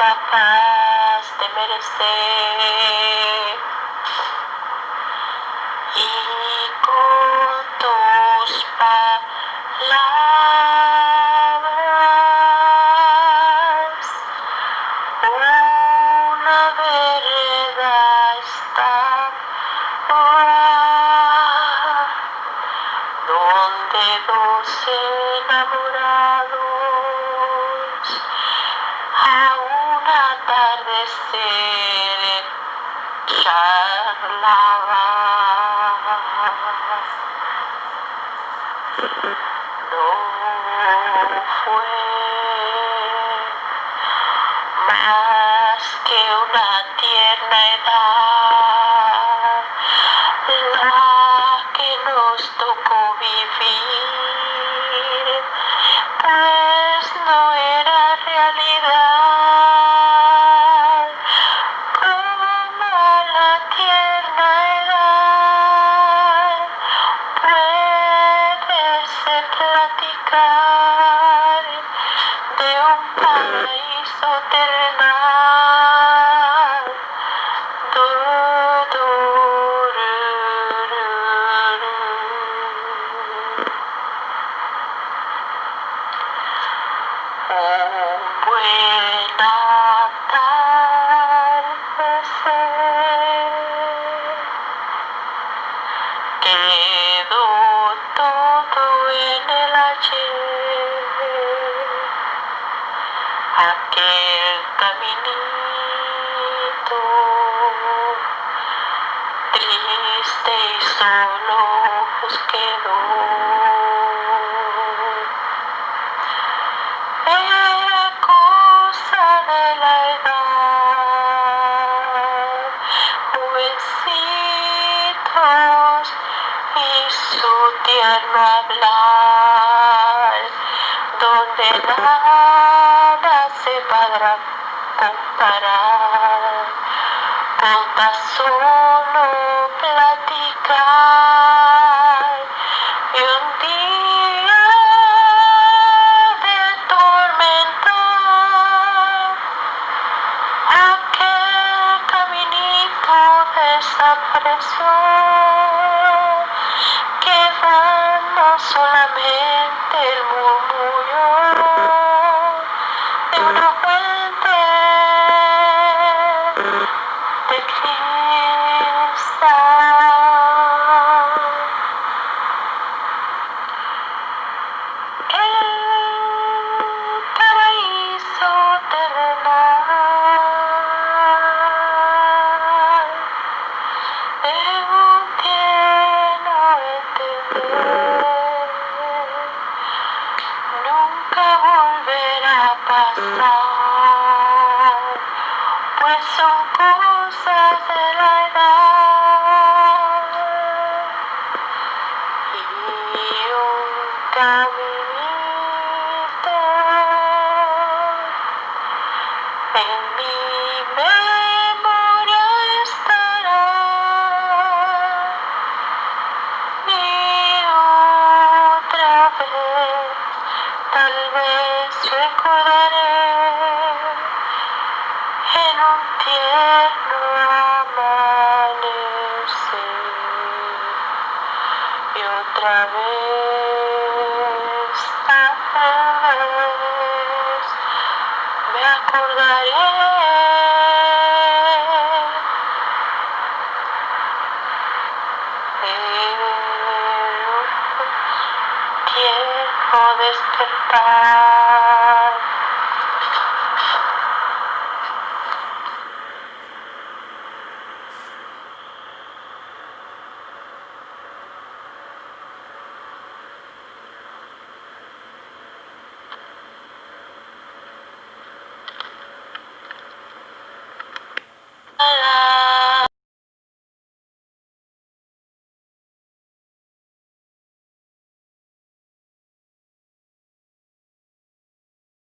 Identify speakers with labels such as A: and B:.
A: capaz de merecer. Y con tus palabras una verdad está donde dos enamorados a un atardecer charlaban. No fue más que una tierna edad la que nos tocó vivir, pues no era realidad como la tierna edad puede platicar de un paraíso terrenal. Un buen atardecer quedó todo en el ayer, aquel caminito triste y solo nos quedó. Era cosa de la edad, jovencitos y su tierno hablar, donde nada se podrá comparar, con tan solo platicar. Y un día de tormenta aquel caminito desapareció, quedando solamente el murmullo de una fuente de cristal. El paraíso terrenal de un tierno entender nunca volverá a pasar, pues son cosas de la edad. Y un caminito en mi memoria estará, y otra vez tal vez recordaré en un tierno amanecer. Y otra vez, tal vez, me acordaré de un tierno despertar.